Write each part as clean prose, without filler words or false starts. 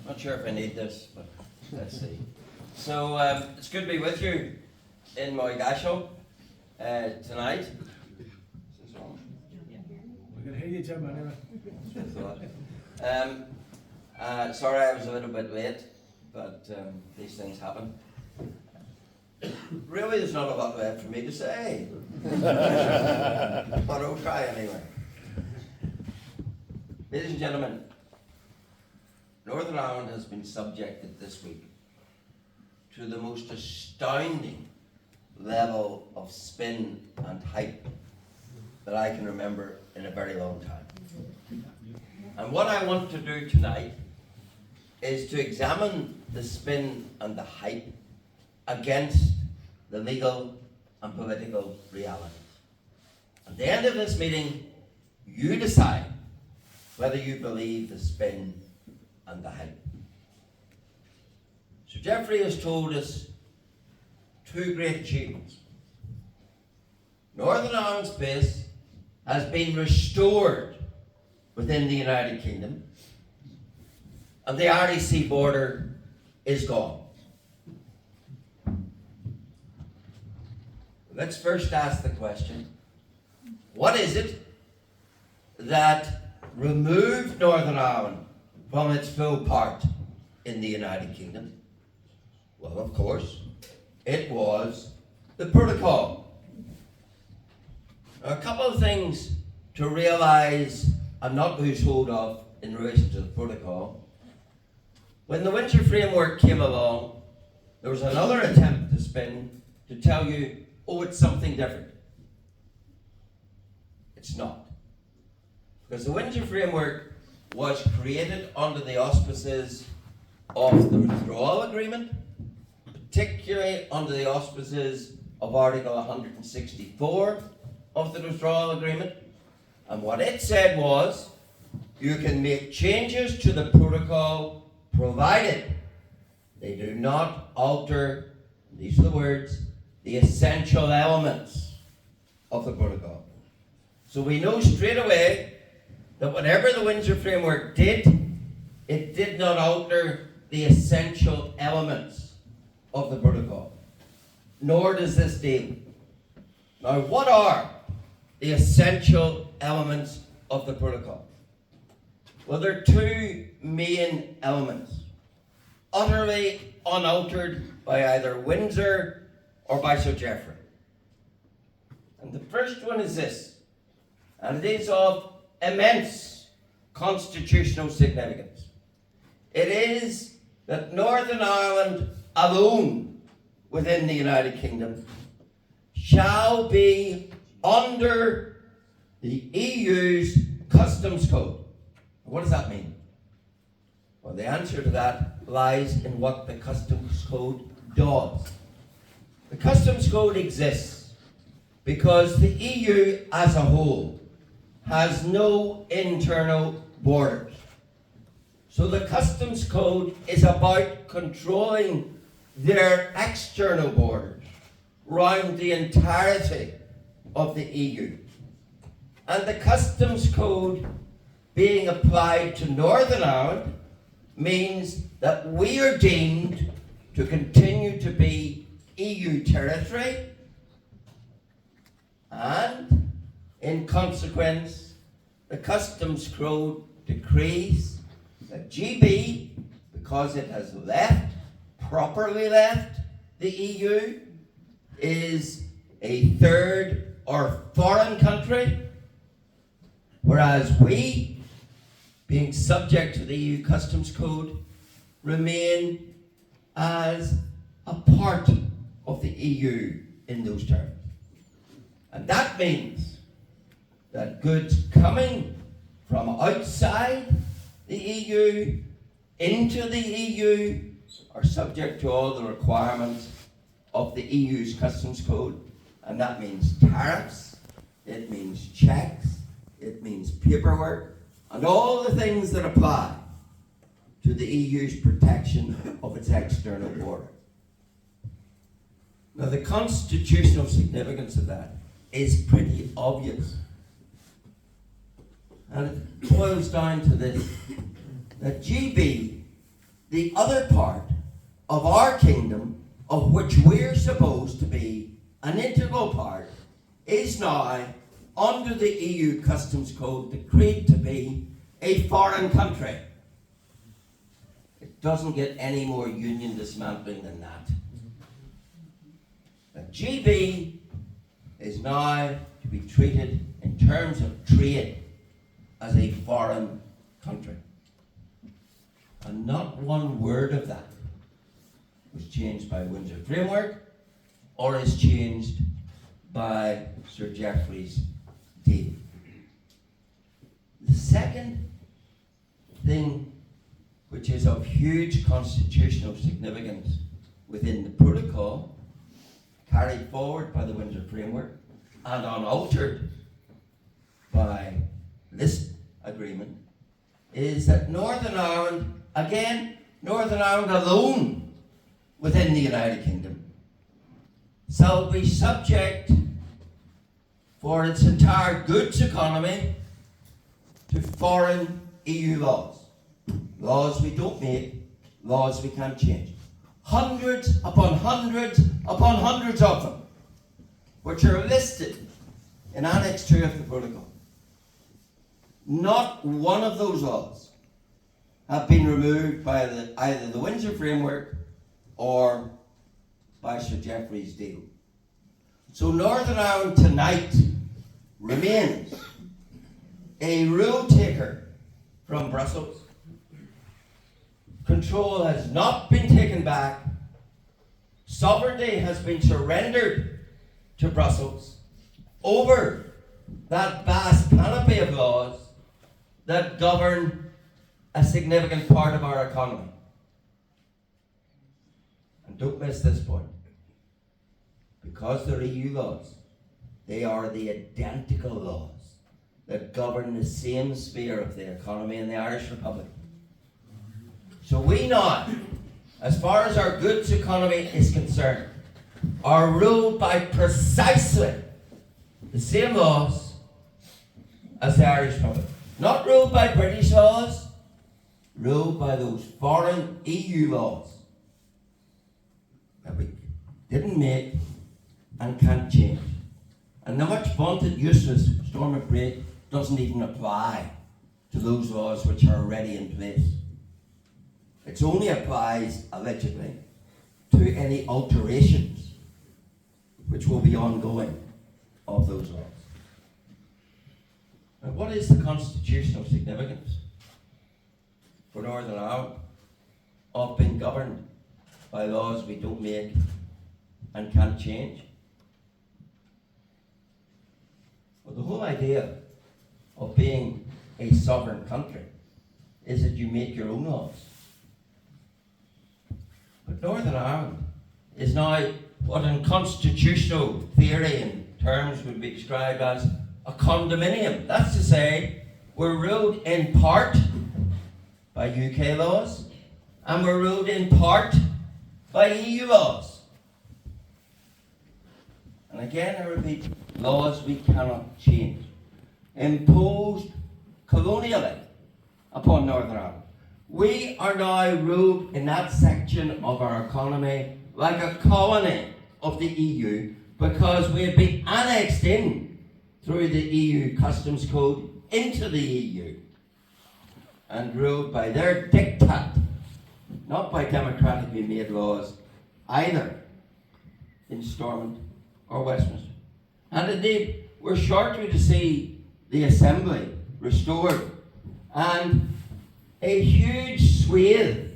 Not sure if I need this, but let's see. So it's good to be with you in Moygasho tonight. Is this on? We can hear you, Jim, anyway. Sorry I was a little bit late, but these things happen. Really, there's not a lot left for me to say. But I'll try anyway. Ladies and gentlemen, Northern Ireland has been subjected this week to the most astounding level of spin and hype that I can remember in a very long time. And what I want to do tonight is to examine the spin and the hype against the legal and political realities. At the end of this meeting, you decide whether you believe the spin and the hype. Sir Geoffrey has told us two great achievements. Northern Ireland's base has been restored within the United Kingdom, and the RDC border is gone. Let's first ask the question, what is it that removed Northern Ireland from its full part in the United Kingdom? Well, of course, it was the protocol. Now, a couple of things to realise and not lose hold of in relation to the protocol. When the Windsor Framework came along, there was another attempt to spin to tell you, oh, it's something different. It's not. Because the Windsor Framework was created under the auspices of the Withdrawal Agreement, particularly under the auspices of Article 164 of the Withdrawal Agreement. And what it said was, you can make changes to the protocol provided they do not alter, these are the words, the essential elements of the protocol. So we know straight away that whatever the Windsor Framework did, it did not alter the essential elements of the protocol. Nor does this deal. Now, what are the essential elements of the protocol? Well, there are two main elements, utterly unaltered by either Windsor or by Sir Geoffrey. And the first one is this, and it is of immense constitutional significance. It is that Northern Ireland alone within the United Kingdom shall be under the EU's customs code. What does that mean? Well, the answer to that lies in what the customs code does. The customs code exists because the EU as a whole has no internal borders. So the customs code is about controlling their external borders round the entirety of the EU. And the customs code being applied to Northern Ireland means that we are deemed to continue to be EU territory, and in consequence, the customs code decrees that GB, because it has properly left the EU, is a third or foreign country, whereas we, being subject to the EU customs code, remain as a part of the EU in those terms. And that means that goods coming from outside the EU into the EU are subject to all the requirements of the EU's customs code. And that means tariffs, it means checks, it means paperwork, and all the things that apply to the EU's protection of its external border. Now, the constitutional significance of that is pretty obvious. And it boils down to this, that GB the other part of our kingdom, of which we're supposed to be an integral part, is now, under the EU Customs Code, decreed to be a foreign country. It doesn't get any more union dismantling than that. The GB is now to be treated in terms of trade as a foreign country. And not one word of that was changed by Windsor Framework or is changed by Sir Geoffrey's deal. The second thing, which is of huge constitutional significance within the protocol, carried forward by the Windsor Framework and unaltered by this agreement, is that Northern Ireland, again, Northern Ireland alone within the United Kingdom, shall be subject for its entire goods economy to foreign EU laws. Laws we don't make, laws we can't change. Hundreds upon hundreds upon hundreds of them, which are listed in Annex 2 of the Protocol. Not one of those laws have been removed by either the Windsor Framework or by Sir Geoffrey's deal. So Northern Ireland tonight remains a rule taker from Brussels. Control has not been taken back. Sovereignty has been surrendered to Brussels over that vast canopy of laws that govern a significant part of our economy. And don't miss this point. Because they're EU laws, they are the identical laws that govern the same sphere of the economy in the Irish Republic. So we now, as far as our goods economy is concerned, are ruled by precisely the same laws as the Irish Republic. Not ruled by British laws, ruled by those foreign EU laws that we didn't make and can't change. And the much vaunted useless Stormont rate doesn't even apply to those laws which are already in place. It only applies, allegedly, to any alterations which will be ongoing of those laws. And what is the constitutional significance for Northern Ireland of being governed by laws we don't make and can't change? Well, the whole idea of being a sovereign country is that you make your own laws. But Northern Ireland is now what in constitutional theory and terms would be described as a condominium. That's to say, we're ruled in part by UK laws and we're ruled in part by EU laws. And again, I repeat, laws we cannot change, imposed colonially upon Northern Ireland. We are now ruled in that section of our economy like a colony of the EU because we have been annexed in through the EU Customs Code into the EU and ruled by their diktat, not by democratically made laws either in Stormont or Westminster. And indeed, we're shortly to see the Assembly restored and a huge swathe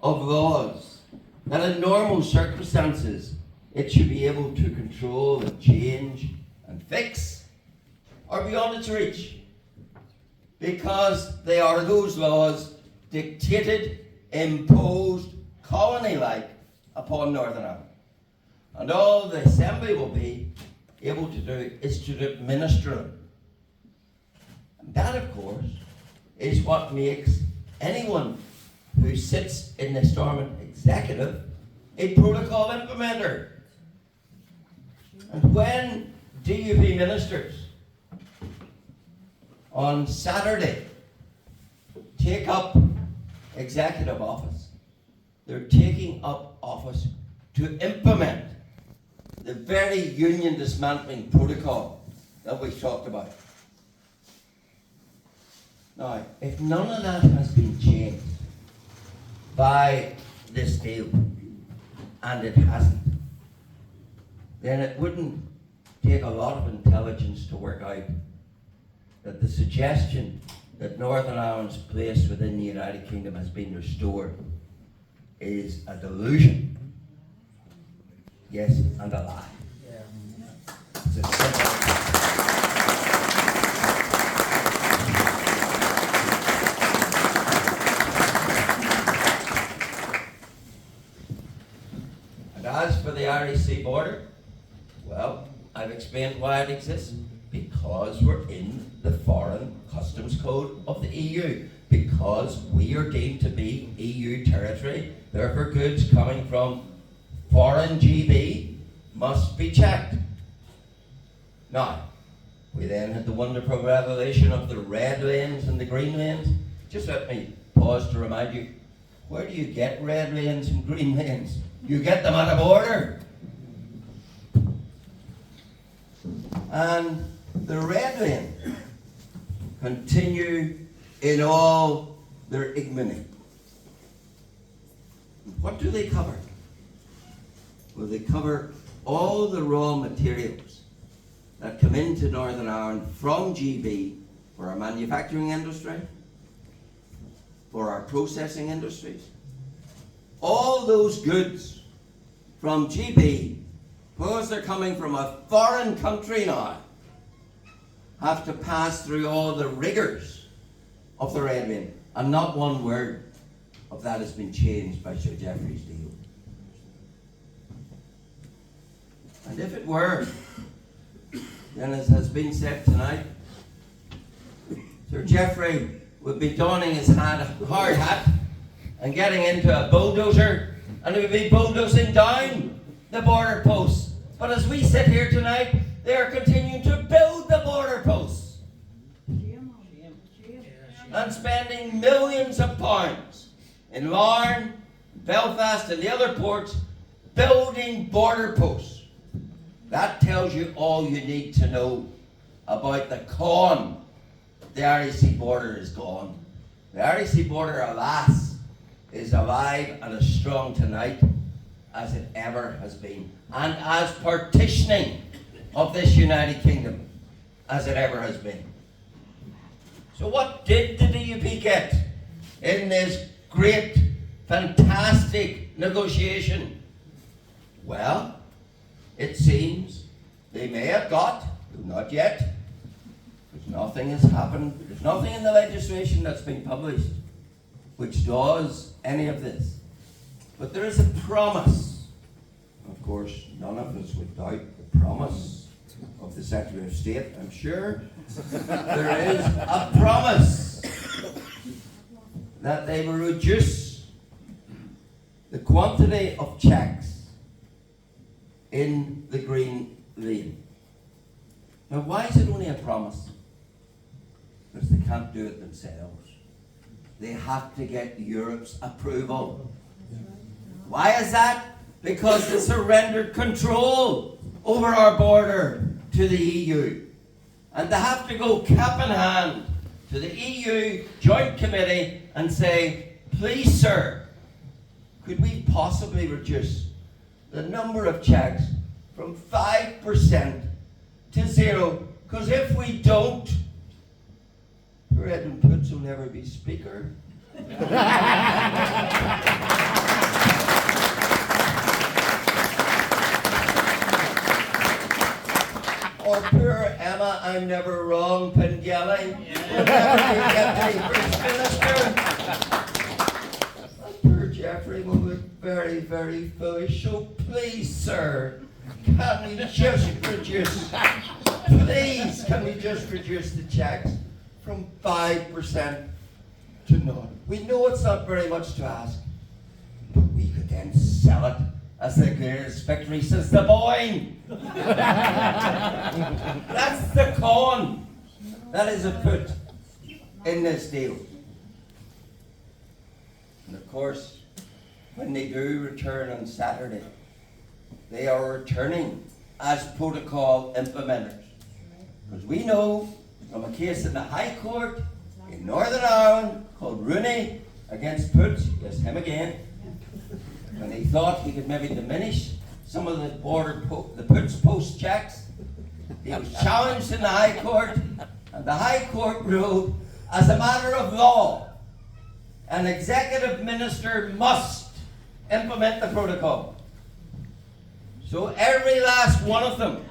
of laws that in normal circumstances it should be able to control and change and fix are beyond its reach because they are those laws dictated, imposed, colony-like upon Northern Ireland. And all the Assembly will be able to do is to administer them. And that, of course, is what makes anyone who sits in the Stormont Executive a protocol implementer. And when DUP ministers on Saturday take up executive office. They're taking up office to implement the very union dismantling protocol that we've talked about. Now, if none of that has been changed by this deal, and it hasn't, then it wouldn't take a lot of intelligence to work out that the suggestion that Northern Ireland's place within the United Kingdom has been restored is a delusion. Yes, and a lie. It's a simple. And as for the Irish Sea border, well, I've explained why it exists. Because we're in the Foreign Customs Code of the EU. Because we are deemed to be EU territory. Therefore, goods coming from foreign GB must be checked. Now, we then had the wonderful revelation of the red lanes and the green lanes. Just let me pause to remind you, where do you get red lanes and green lanes? You get them at a border. And the red lane continue in all their ignominy. What do they cover? Well, they cover all the raw materials that come into Northern Ireland from GB for our manufacturing industry, for our processing industries. All those goods from GB, because they're coming from a foreign country now, have to pass through all the rigours of the red lane. And not one word of that has been changed by Sir Geoffrey's deal. And if it were, then as has been said tonight, Sir Geoffrey would be donning his hard hat and getting into a bulldozer, and he would be bulldozing down the border posts. But as we sit here tonight, they are continuing to build the border posts and spending millions of pounds in Larne, Belfast and the other ports building border posts. That tells you all you need to know about the con. The Irish Sea border is gone. The Irish Sea border, alas, is alive and as strong tonight as it ever has been, and as partitioning of this United Kingdom as it ever has been. So what did the DUP get in this great, fantastic negotiation? Well, it seems they may have got, not yet, because nothing has happened, there's nothing in the legislation that's been published which does any of this. But there is a promise. Of course, none of us would doubt the promise of the Secretary of State, I'm sure. There is a promise that they will reduce the quantity of checks in the green lane. Now, why is it only a promise? Because they can't do it themselves. They have to get Europe's approval. Why is that? Because they surrendered control over our border to the EU. And they have to go cap in hand to the EU Joint Committee and say, please, sir, could we possibly reduce the number of checks from 5% to 0? Because if we don't, poor Edmund Poots will never be Speaker. Or poor Emma, I'm never wrong, Pengelly, will never be Deputy First Minister. And poor Geoffrey will look very, very foolish. So please, sir, can we just reduce, please, can we just reduce the checks from 5% to none? We know it's not very much to ask, but we could then sell it as the greatest victory since the Boyne. That's the con that is put in this deal. And of course, when they do return on Saturday, they are returning as protocol implementers. Because we know from a case in the High Court in Northern Ireland called Rooney against Poots, yes, him again, when he thought he could maybe diminish some of the the Poots post checks, he was challenged in the High Court, and the High Court ruled, as a matter of law, an executive minister must implement the protocol. So every last one of them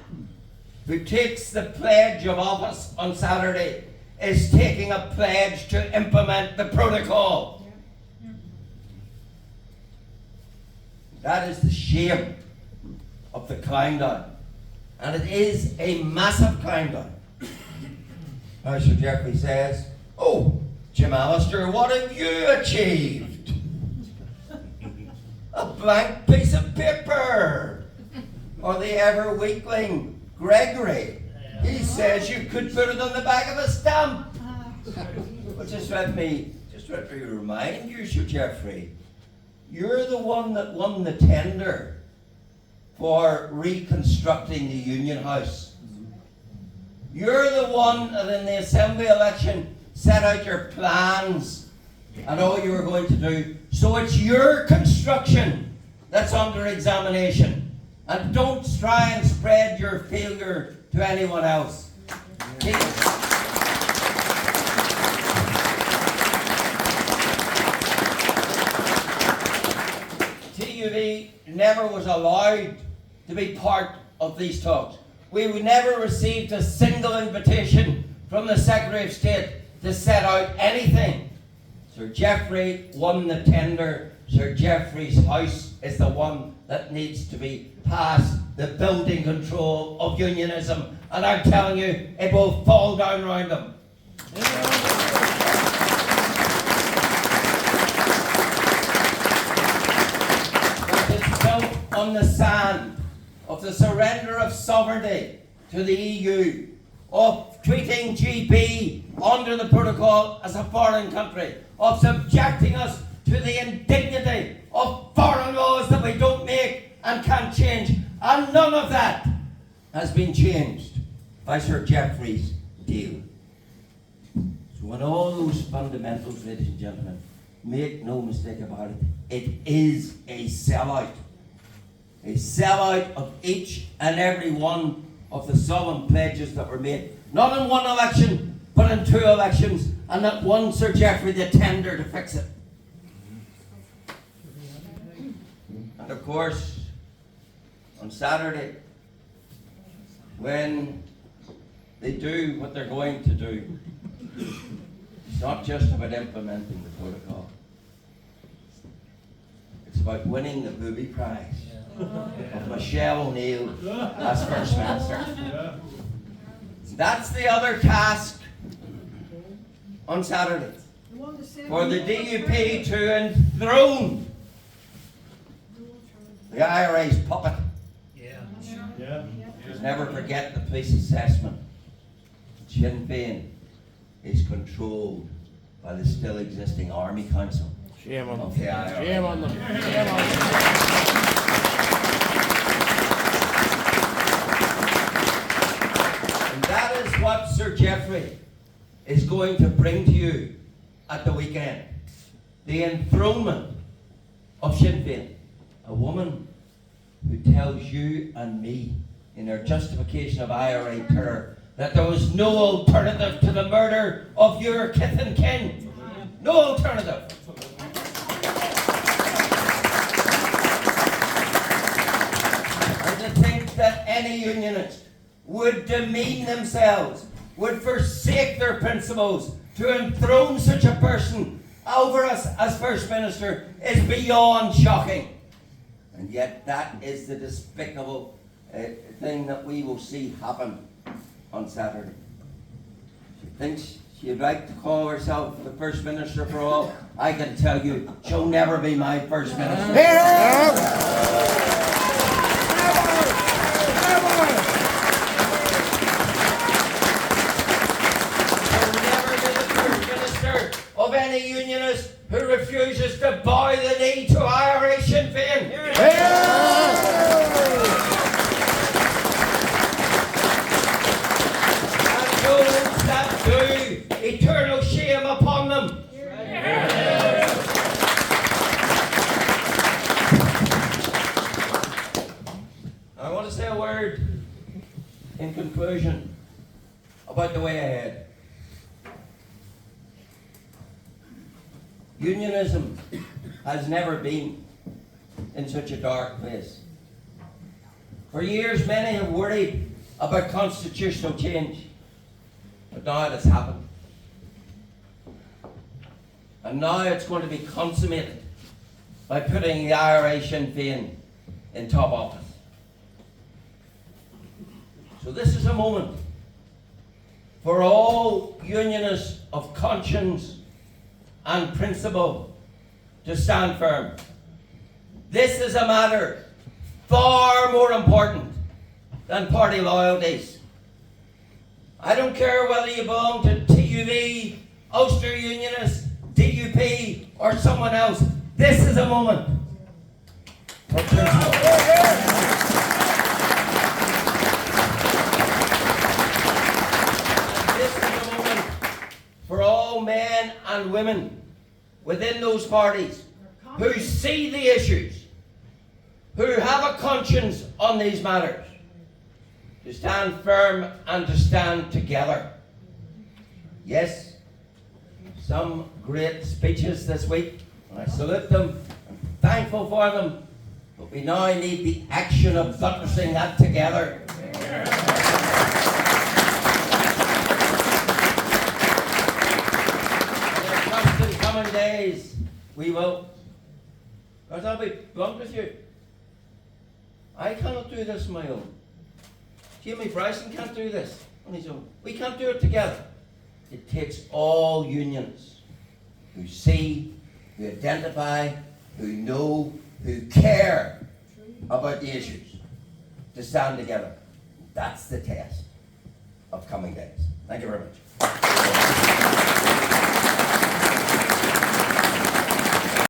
who takes the pledge of office on Saturday is taking a pledge to implement the protocol. That is the shame of the climb down. And it is a massive climb down. Now Sir Geoffrey says, "Oh, Jim Allister, what have you achieved? A blank piece of paper." Or the ever weakling Gregory, he says you could put it on the back of a stamp. But just let me remind you, Sir Geoffrey, you're the one that won the tender for reconstructing the Union House. You're the one that in the Assembly election set out your plans and all you were going to do. So it's your construction that's under examination. And don't try and spread your failure to anyone else. TUV never was allowed to be part of these talks. We never received a single invitation from the Secretary of State to set out anything. Sir Geoffrey won the tender. Sir Geoffrey's house is the one that needs to be past the building control of unionism. And I'm telling you, it will fall down round them. It's built on the sand of the surrender of sovereignty to the EU, of treating GB under the protocol as a foreign country, of subjecting us to the indignity of foreign laws that we don't make and can't change. And none of that has been changed by Sir Geoffrey's deal. So in all those fundamentals, ladies and gentlemen, make no mistake about it, it is a sellout. A sellout of each and every one of the solemn pledges that were made, not in one election, but in 2 elections, and that won Sir Geoffrey the tender to fix it. And of course, on Saturday, when they do what they're going to do, it's not just about implementing the protocol. It's about winning the booby prize of Michelle O'Neill as First Minister. That's the other task on Saturday. For the DUP to enthrone the IRA's puppet. Just never forget the police assessment. Sinn Féin is controlled by the still existing Army Council. Shame on of them. the IRA. Shame on them. Shame on them. And that is what Sir Geoffrey is going to bring to you at the weekend. The enthronement of Sinn Féin. A woman who tells you and me in her justification of IRA terror that there was no alternative to the murder of your kith and kin. No alternative. And to think that any unionist would demean themselves, would forsake their principles to enthrone such a person over us as First Minister is beyond shocking. And yet that is the despicable thing that we will see happen on Saturday. She thinks she'd like to call herself the First Minister for all. I can tell you, she'll never be my First Minister. She'll never be the First Minister of any unionist unionist who refuses to bow the knee to Irish Sinn Féin. And those that do, eternal shame upon them. I want to say a word in conclusion about the way ahead. Unionism has never been in such a dark place. For years, many have worried about constitutional change, but now it has happened. And now it's going to be consummated by putting the Irish Sinn Féin in top office. So this is a moment for all unionists of conscience and principle to stand firm. This is a matter far more important than party loyalties. I don't care whether you belong to TUV, Ulster Unionists, DUP, or someone else. This is a moment for principle. This is a moment for all men and women within those parties who see the issues, who have a conscience on these matters, to stand firm and to stand together. Yes, some great speeches this week, and I salute them, I'm thankful for them, but we now need the action of buttressing that together. In coming days, we will. Because I'll be blunt with you. I cannot do this on my own. Jamie Bryson can't do this on his own. We can't do it together. It takes all unions who see, who identify, who know, who care about the issues to stand together. That's the test of coming days. Thank you very much.